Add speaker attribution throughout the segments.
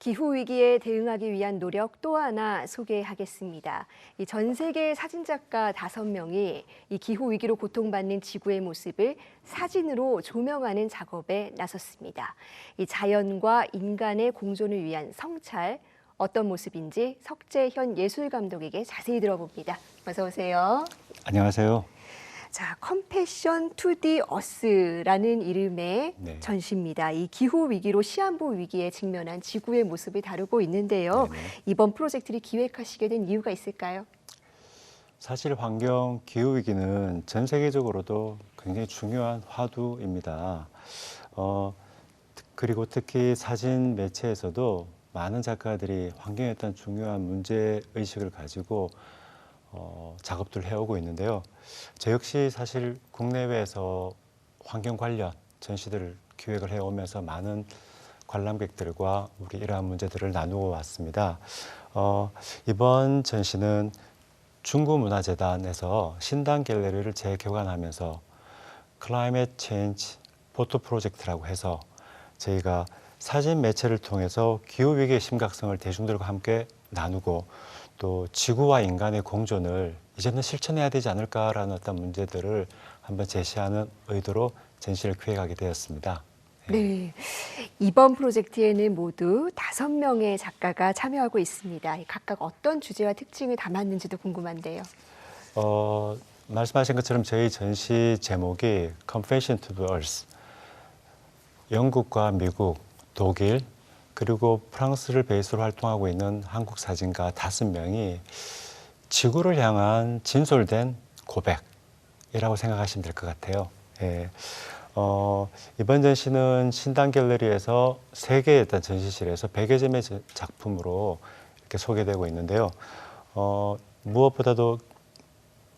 Speaker 1: 기후위기에 대응하기 위한 노력 또 하나 소개하겠습니다. 이 전 세계 사진작가 5명이 이 기후위기로 고통받는 지구의 모습을 사진으로 조명하는 작업에 나섰습니다. 이 자연과 인간의 공존을 위한 성찰, 어떤 모습인지 석재현 예술감독에게 자세히 들어봅니다. 어서 오세요.
Speaker 2: 안녕하세요.
Speaker 1: 자, 컴패션 투 디 어스라는 이름의
Speaker 2: 네.
Speaker 1: 전시입니다. 이 기후 위기로 시한부 위기에 직면한 지구의 모습을 다루고 있는데요.
Speaker 2: 네네.
Speaker 1: 이번 프로젝트를 기획하시게 된 이유가 있을까요?
Speaker 2: 사실 환경 기후 위기는 전 세계적으로도 굉장히 중요한 화두입니다. 그리고 특히 사진 매체에서도 많은 작가들이 환경에 어떤 중요한 문제 의식을 가지고 작업들을 해오고 있는데요. 저 역시 사실 국내외에서 환경 관련 전시들을 기획을 해오면서 많은 관람객들과 우리 이러한 문제들을 나누어 왔습니다. 이번 전시는 중구문화재단에서 신당 갤러리를 재개관하면서 클라이밋 체인지 포토 프로젝트라고 해서 저희가 사진 매체를 통해서 기후위기의 심각성을 대중들과 함께 나누고 또 지구와 인간의 공존을 이제는 실천해야 되지 않을까라는 어떤 문제들을 한번 제시하는 의도로 전시를 기획하게 되었습니다.
Speaker 1: 네. 이번 프로젝트에는 모두 5명의 작가가 참여하고 있습니다. 각각 어떤 주제와 특징을 담았는지도 궁금한데요.
Speaker 2: 말씀하신 것처럼 저희 전시 제목이 Confession to the Earth. 영국과 미국, 독일, 그리고 프랑스를 베이스로 활동하고 있는 한국 사진가 5명이 지구를 향한 진솔된 고백이라고 생각하시면 될 것 같아요. 예. 이번 전시는 신당 갤러리에서 3개의 일단 전시실에서 100여 점의 작품으로 이렇게 소개되고 있는데요. 무엇보다도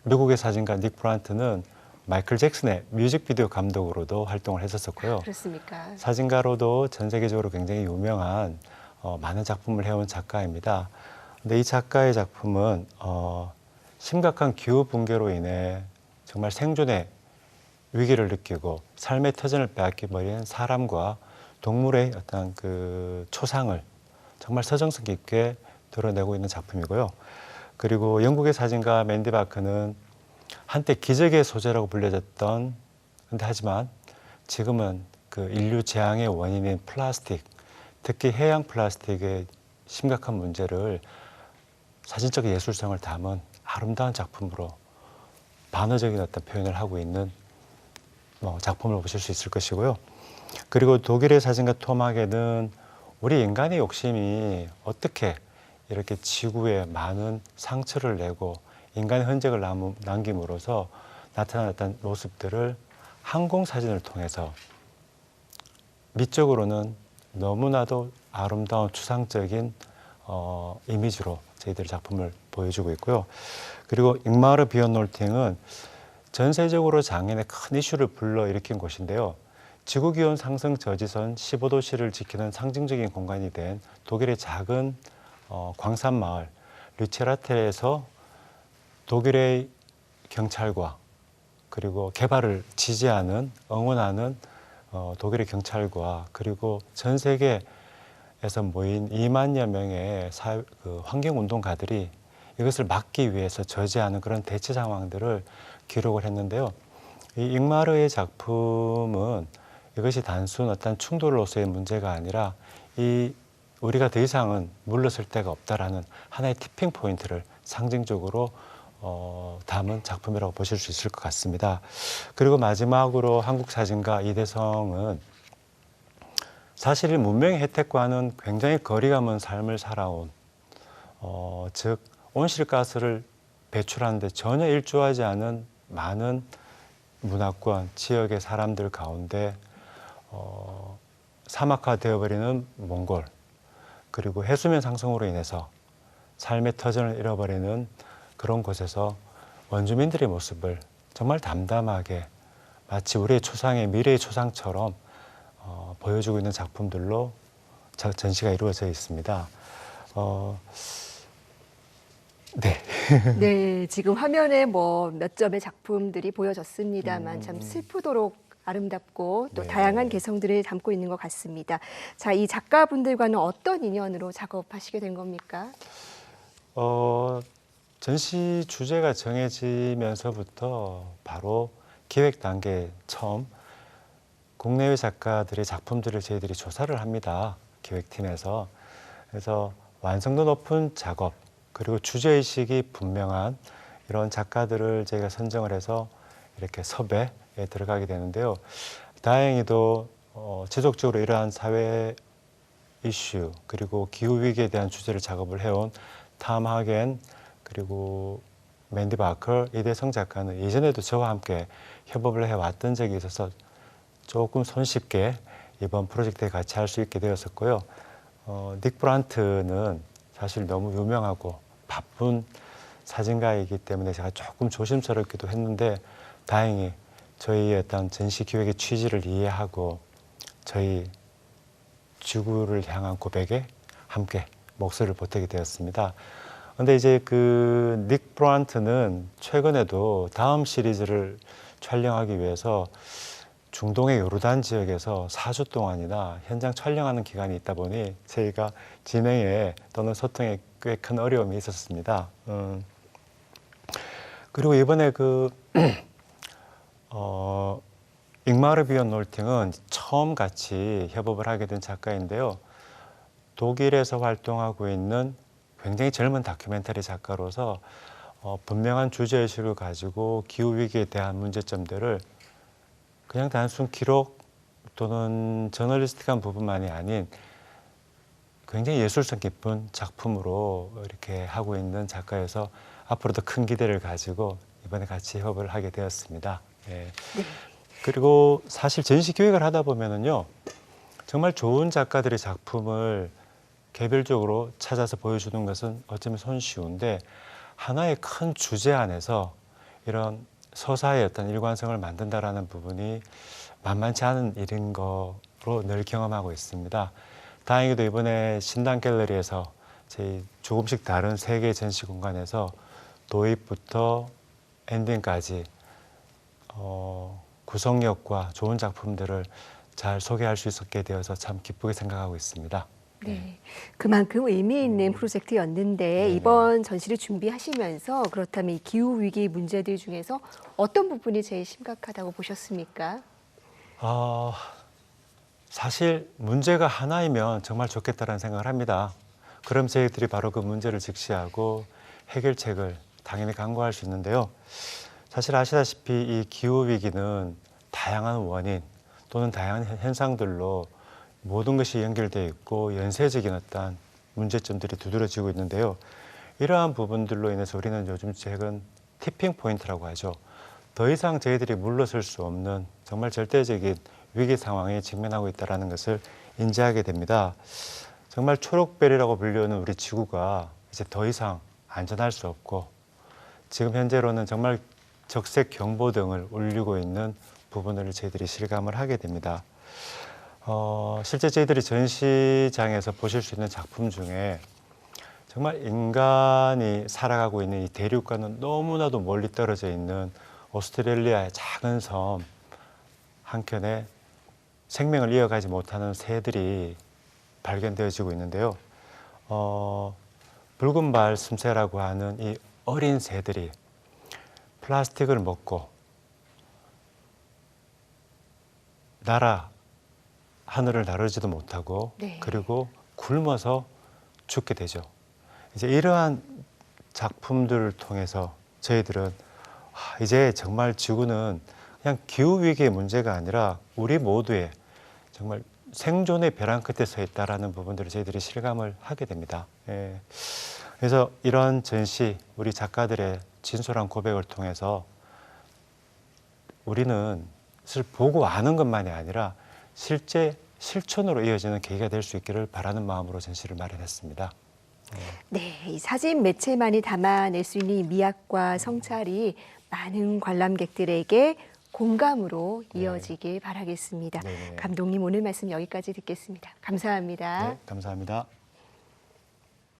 Speaker 2: 미국의 사진가 닉 브란트는 마이클 잭슨의 뮤직비디오 감독으로도 활동을 했었고요.
Speaker 1: 그렇습니까?
Speaker 2: 사진가로도 전 세계적으로 굉장히 유명한 많은 작품을 해온 작가입니다. 근데 이 작가의 작품은 심각한 기후 붕괴로 인해 정말 생존의 위기를 느끼고 삶의 터전을 빼앗겨버린 사람과 동물의 어떤 그 초상을 정말 서정성 깊게 드러내고 있는 작품이고요. 그리고 영국의 사진가 맨디 바크는 한때 기적의 소재라고 불려졌던 근데 하지만 지금은 그 인류 재앙의 원인인 플라스틱, 특히 해양 플라스틱의 심각한 문제를 사진적 예술성을 담은 아름다운 작품으로 반어적인 어떤 표현을 하고 있는 작품을 보실 수 있을 것이고요. 그리고 독일의 사진가 토마게는 우리 인간의 욕심이 어떻게 이렇게 지구에 많은 상처를 내고 인간의 흔적을 남김으로써 나타난 어떤 모습들을 항공사진을 통해서 미적으로는 너무나도 아름다운 추상적인 이미지로 저희들의 작품을 보여주고 있고요. 그리고 잉마르 비언놀팅은 전 세적으로 장애인의 큰 이슈를 불러일으킨 곳인데요. 지구기온 상승 저지선 15도씨를 지키는 상징적인 공간이 된 독일의 작은 광산마을 류체라텔에서 독일의 경찰과 그리고 개발을 지지하는 응원하는 독일의 경찰과 그리고 전 세계에서 모인 2만여 명의 환경운동가들이 이것을 막기 위해서 저지하는 그런 대체 상황들을 기록을 했는데요. 이 잉마르의 작품은 이것이 단순 어떤 충돌로서의 문제가 아니라 우리가 더 이상은 물러설 데가 없다라는 하나의 티핑 포인트를 상징적으로 담은 작품이라고 보실 수 있을 것 같습니다. 그리고 마지막으로 한국 사진가 이대성은 사실 문명의 혜택과는 굉장히 거리가 먼 삶을 살아온 즉 온실가스를 배출하는데 전혀 일조하지 않은 많은 문화권 지역의 사람들 가운데 사막화되어버리는 몽골 그리고 해수면 상승으로 인해서 삶의 터전을 잃어버리는 그런 곳에서 원주민들의 모습을 정말 담담하게 마치 우리의 초상의 미래의 초상처럼 보여주고 있는 작품들로 전시가 이루어져 있습니다. 네.
Speaker 1: 네, 지금 화면에 몇 점의 작품들이 보여졌습니다만 참 슬프도록 아름답고 또
Speaker 2: 네.
Speaker 1: 다양한 개성들을 담고 있는 것 같습니다. 자, 이 작가분들과는 어떤 인연으로 작업하시게 된 겁니까?
Speaker 2: 전시 주제가 정해지면서부터 바로 기획 단계 처음 국내외 작가들의 작품들을 저희들이 조사를 합니다. 기획팀에서. 그래서 완성도 높은 작업, 그리고 주제의식이 분명한 이런 작가들을 저희가 선정을 해서 이렇게 섭외에 들어가게 되는데요. 다행히도 지속적으로 이러한 사회 이슈, 그리고 기후위기에 대한 주제를 작업을 해온 탐 하겐, 그리고 맨디 바커, 이대성 작가는 예전에도 저와 함께 협업을 해왔던 적이 있어서 조금 손쉽게 이번 프로젝트에 같이 할 수 있게 되었었고요. 닉 브란트는 사실 너무 유명하고 바쁜 사진가이기 때문에 제가 조금 조심스럽기도 했는데 다행히 저희의 어떤 전시 기획의 취지를 이해하고 저희 지구를 향한 고백에 함께 목소리를 보태게 되었습니다. 근데 이제 그 닉 브란트는 최근에도 다음 시리즈를 촬영하기 위해서 중동의 요르단 지역에서 4주 동안이나 현장 촬영하는 기간이 있다 보니 저희가 진행에 또는 소통에 꽤 큰 어려움이 있었습니다. 그리고 이번에 잉마르 비온 놀팅은 처음 같이 협업을 하게 된 작가인데요. 독일에서 활동하고 있는 굉장히 젊은 다큐멘터리 작가로서 분명한 주제의식을 가지고 기후위기에 대한 문제점들을 그냥 단순 기록 또는 저널리스틱한 부분만이 아닌 굉장히 예술성 깊은 작품으로 이렇게 하고 있는 작가여서 앞으로도 큰 기대를 가지고 이번에 같이 협업을 하게 되었습니다. 예.
Speaker 1: 네.
Speaker 2: 그리고 사실 전시 기획을 하다 보면은요, 정말 좋은 작가들의 작품을 개별적으로 찾아서 보여주는 것은 어쩌면 손쉬운데 하나의 큰 주제 안에서 이런 서사의 어떤 일관성을 만든다라는 부분이 만만치 않은 일인 거로 늘 경험하고 있습니다. 다행히도 이번에 신당 갤러리에서 저희 조금씩 다른 3개 전시 공간에서 도입부터 엔딩까지 구성력과 좋은 작품들을 잘 소개할 수 있었게 되어서 참 기쁘게 생각하고 있습니다.
Speaker 1: 네, 그만큼 의미 있는 프로젝트였는데
Speaker 2: 네네.
Speaker 1: 이번 전시를 준비하시면서 그렇다면 이 기후 위기 문제들 중에서 어떤 부분이 제일 심각하다고 보셨습니까?
Speaker 2: 사실 문제가 하나이면 정말 좋겠다는 생각을 합니다. 그럼 저희들이 바로 그 문제를 직시하고 해결책을 당연히 강구할 수 있는데요. 사실 아시다시피 이 기후 위기는 다양한 원인 또는 다양한 현상들로 모든 것이 연결되어 있고 연쇄적인 어떤 문제점들이 두드러지고 있는데요. 이러한 부분들로 인해서 우리는 요즘 최근 티핑 포인트라고 하죠. 더 이상 저희들이 물러설 수 없는 정말 절대적인 위기 상황에 직면하고 있다는 것을 인지하게 됩니다. 정말 초록별이라고 불리우는 우리 지구가 이제 더 이상 안전할 수 없고 지금 현재로는 정말 적색 경보등을 울리고 있는 부분을 저희들이 실감을 하게 됩니다. 실제 저희들이 전시장에서 보실 수 있는 작품 중에 정말 인간이 살아가고 있는 이 대륙과는 너무나도 멀리 떨어져 있는 오스트레일리아의 작은 섬 한켠에 생명을 이어가지 못하는 새들이 발견되어지고 있는데요. 붉은 발 숨새라고 하는 이 어린 새들이 플라스틱을 먹고 하늘을 나르지도 못하고
Speaker 1: 네.
Speaker 2: 그리고 굶어서 죽게 되죠. 이제 이러한 작품들을 통해서 저희들은 이제 정말 지구는 그냥 기후위기의 문제가 아니라 우리 모두의 정말 생존의 벼랑 끝에 서 있다는 부분들을 저희들이 실감을 하게 됩니다. 예. 그래서 이런 전시, 우리 작가들의 진솔한 고백을 통해서 우리는 사실 보고 아는 것만이 아니라 실제 실천으로 이어지는 계기가 될 수 있기를 바라는 마음으로 전시를 마련했습니다.
Speaker 1: 네, 이 사진 매체만이 담아낼 수 있는 이 미학과 성찰이 많은 관람객들에게 공감으로 이어지길 바라겠습니다.
Speaker 2: 네네.
Speaker 1: 감독님 오늘 말씀 여기까지 듣겠습니다. 감사합니다.
Speaker 2: 네, 감사합니다.